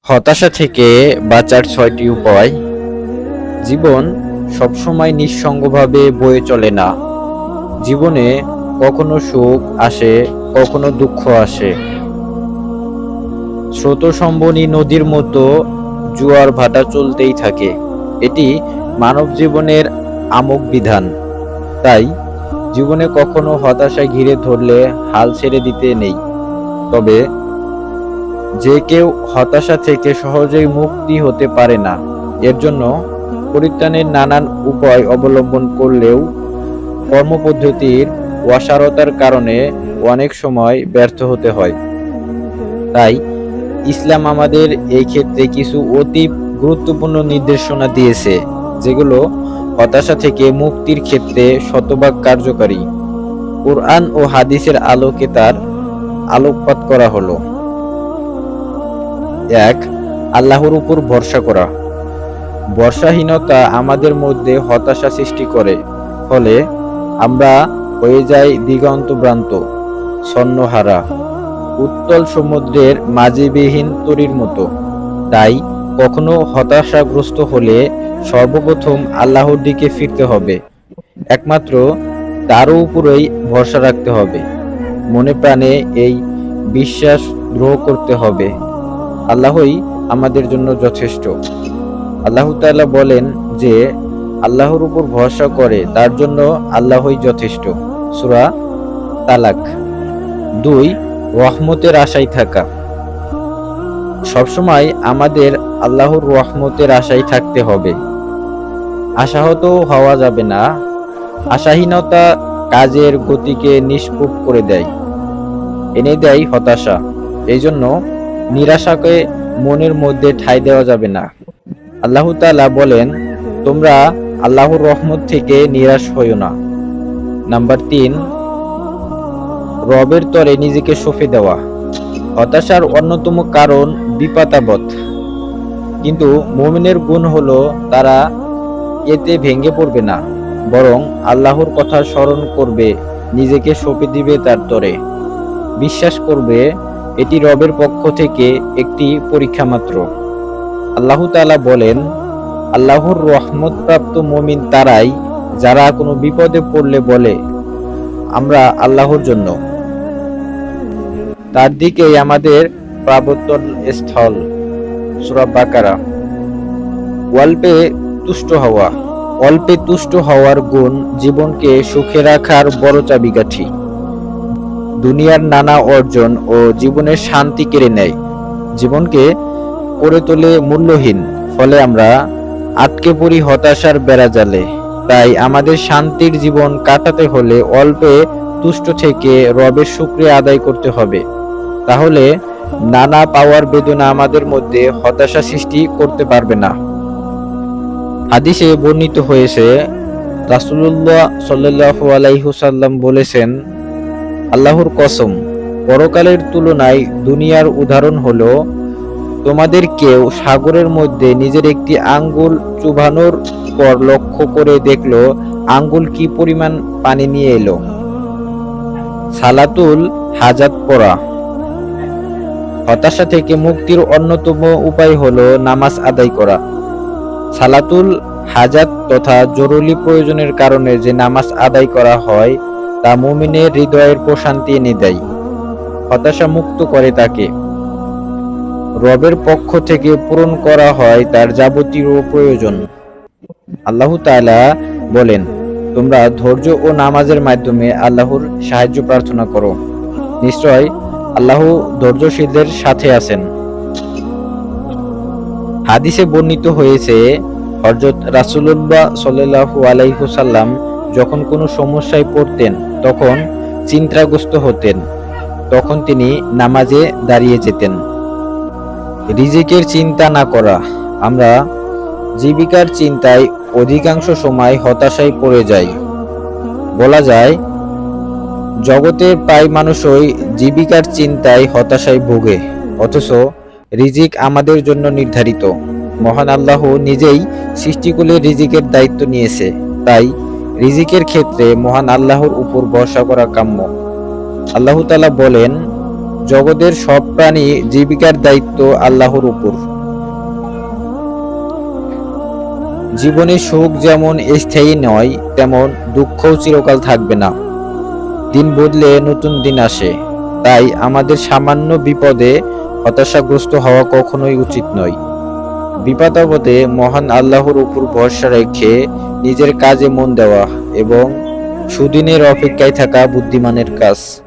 হতাশা থেকে বাঁচার ৬টি উপায়। জীবন সবসময় নিঃসঙ্গভাবে বয়ে চলে না। জীবনে কখনো সুখ আসে, কখনো দুঃখ আসে। স্রোতস্বন্বনী নদীর মতো জোয়ার ভাটা চলতেই থাকে। এটি মানব জীবনের আমোঘ বিধান। তাই জীবনে কখনো হতাশায় ঘিরে ধরলে হাল ছেড়ে দিতে নেই। তবে যে কেউ হতাশা থেকে সহজেই মুক্তি হতে পারে না। এর জন্য পরিত্রাণের নানান উপায় অবলম্বন করলেও কর্মপদ্ধতির অসারতার কারণে অনেক সময় ব্যর্থ হতে হয়। তাই ইসলাম আমাদের এই ক্ষেত্রে কিছু অতি গুরুত্বপূর্ণ নির্দেশনা দিয়েছে, যেগুলো হতাশা থেকে মুক্তির ক্ষেত্রে শতভাগ কার্যকারী। কুরআন ও হাদিসের আলোকে তার আলোকপাত করা হলো। ১. আল্লাহর উপর ভরসা করা। বর্ষাহীনতা আমাদের মধ্যে হতাশা সৃষ্টি করে, ফলে আমরা হয়ে যাই দিগন্তভ্রান্ত, ছন্নহারা, উত্তল সমুদ্রের মাঝিবিহীন তরীর মতো। তাই কখনো হতাশাগ্রস্ত হলে সর্বপ্রথম আল্লাহর দিকে ফিরতে হবে। একমাত্র তার উপরেই ভরসা রাখতে হবে। মনে প্রাণে এই বিশ্বাস দৃঢ় করতে হবে, আল্লাহই আমাদের জন্য যথেষ্ট। আল্লাহ তাআলা বলেন যে আল্লাহর উপর ভরসা করে তার জন্য আল্লাহই যথেষ্ট। সূরা তালাক। ২. রহমতের আশায় থাকা। সবসময় আমাদের আল্লাহর রহমতের আশায় থাকতে হবে। আশাহত হওয়া যাবে না। আশাহীনতা কাজের গতিকে নিষ্প্রভ করে দেয়, এনে দেয় হতাশা। এই জন্য নিরাশাকে মনের মধ্যে ঠাঁই দেওয়া যাবে না। আল্লাহ তাআলা বলেন, তোমরা আল্লাহর রহমত থেকে নিরাশ হইও না। নাম্বার ৩. রবের তরে নিজেকে সঁপে দেওয়া। হতাশার অন্যতম কারণ বিপাতাবোধ, কিন্তু মুমিনের গুণ হলো তারা এতে ভেঙে পড়বে না, বরং আল্লাহর কথা স্মরণ করবে, নিজেকে সঁপে দিবে তার তরে। বিশ্বাস করবে এটি রবের পক্ষ থেকে একটি পরীক্ষা মাত্র। আল্লাহ তাআলা বলেন, আল্লাহর রহমতপ্রাপ্ত মুমিন তারাই যারা কোনো বিপদে পড়লে বলে, আমরা আল্লাহর জন্য, তার দিকেই আমাদের প্রবর্তন স্থল। সূরা বাকারা। অল্পে তুষ্ট হওয়া। অল্পে তুষ্ট হওয়ার গুণ জীবনকে সুখে রাখার বড় চাবিকাঠি। দুনিয়ার নানা অর্জন ও জীবনের শান্তি কেড়ে নেয়, জীবনকে করে তোলে মূল্যহীন। ফলে আমরা আটকে পড়ি হতাশার বেড়াজালে। তাই আমাদের শান্তির জীবন কাটাতে হলে অল্পে তুষ্ট থেকে রবের শুকরিয়া আদায় করতে হবে। তাহলে নানা পাওয়ার বেদনা আমাদের মধ্যে হতাশা সৃষ্টি করতে পারবে না। হাদিসে বর্ণিত হয়েছে, রাসূলুল্লাহ সাল্লাল্লাহু আলাইহি ওয়াসাল্লাম বলেছেন, আল্লাহর কসম, পরকালের তুলনায় দুনিয়ার উদাহরণ হলো, তোমাদের কেউ সাগরের মধ্যে নিজের একটি আঙ্গুল চুবানোর পর লক্ষ্য করে দেখলো আঙ্গুল কি পরিমাণ পানি নিয়ে এলো। সালাতুল হাজাত পড়া। হতাশা থেকে মুক্তির অন্যতম উপায় হলো নামাজ আদায় করা। সালাতুল হাজাত তথা জরুরি প্রয়োজনের কারণে যে নামাজ আদায় করা হয় তা মুমিনের হৃদয়ের প্রশান্তি এনে দেয়, হতাশা মুক্ত করে তাকে। রবের পক্ষ থেকে পূরণ করা হয় তার যাবতীয় প্রয়োজন। আল্লাহ তাআলা বলেন, তোমরা ধৈর্য ও নামাজের মাধ্যমে আল্লাহর সাহায্য প্রার্থনা করো, নিশ্চয় আল্লাহ ধৈর্যশীলদের সাথে আছেন। হাদিসে বর্ণিত হয়েছে, হযরত রাসূলুল্লাহ সাল্লাল্লাহু আলাইহি ওয়াসাল্লাম যখন কোনো সমস্যায় পড়তেন, তখন চিন্তাগ্রস্ত হতেন, তখন তিনি নামাজে দাঁড়িয়ে যেতেন। রিজিকের চিন্তা না করা। আমরা জীবিকার চিন্তায় অধিকাংশ সময় হতাশায় পড়ে যাই। বলা যায়, জগতের প্রায় মানুষই জীবিকার চিন্তায় হতাশায় ভোগে, অথচ রিজিক আমাদের জন্য নির্ধারিত। মহান আল্লাহ নিজেই সৃষ্টিকুলে রিজিকের দায়িত্ব নিয়েছে। তাই রিজিকের ক্ষেত্রে মহান আল্লাহর উপর ভরসা করা কাম্য। আল্লাহ তাআলা বলেন, জগতের সব প্রাণী জীবিকার দায়িত্ব আল্লাহর উপর। জীবনে সুখ যেমন স্থায়ী নয়, তেমন দুঃখও চিরকাল থাকবে না। দিন বদলে নতুন দিন আসে। তাই আমাদের সামান্য বিপদে হতাশাগ্রস্ত হওয়া কখনোই উচিত নয়। বিপদ আপদে মহান আল্লাহর উপর ভরসা রেখে নিজের কাজে মন দেওয়া এবং সুদিনের অপেক্ষায় থাকা বুদ্ধিমানের কাজ।